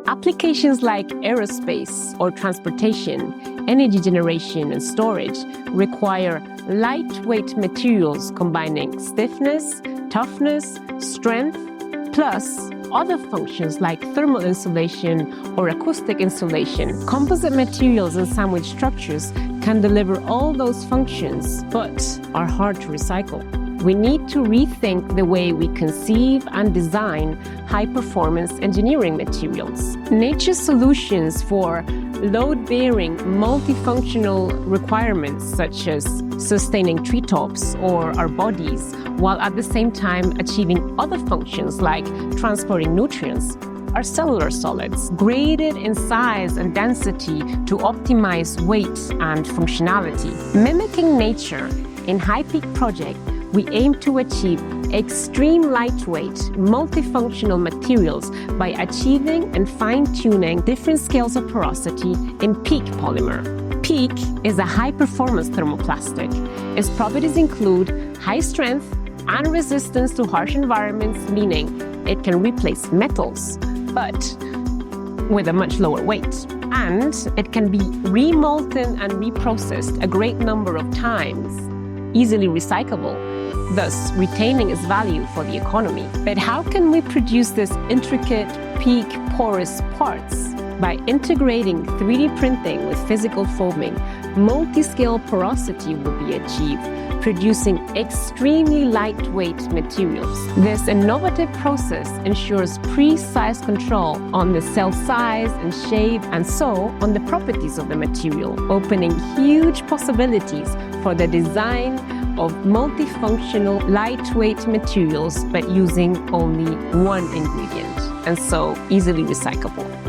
Applications like aerospace or transportation, energy generation and storage require lightweight materials combining stiffness, toughness, strength, plus other functions like thermal insulation or acoustic insulation. Composite materials and sandwich structures can deliver all those functions, but are hard to recycle. We need to rethink the way we conceive and design high-performance engineering materials. Nature's solutions for load-bearing, multifunctional requirements such as sustaining treetops or our bodies, while at the same time achieving other functions like transporting nutrients, are cellular solids, graded in size and density to optimize weight and functionality. Mimicking nature, in HIPPEEK project, we aim to achieve extreme lightweight, multifunctional materials by achieving and fine-tuning different scales of porosity in PEEK polymer. PEEK is a high-performance thermoplastic. Its properties include high strength and resistance to harsh environments, meaning it can replace metals, but with a much lower weight. And it can be remolten and reprocessed a great number of times, easily recyclable, thus retaining its value for the economy. But how can we produce this intricate PEEK porous parts? By integrating 3D printing with physical foaming, multi-scale porosity will be achieved, producing extremely lightweight materials. This innovative process ensures precise control on the cell size and shape, and so on the properties of the material, opening huge possibilities for the design of multifunctional, lightweight materials, but using only one ingredient, and so easily recyclable.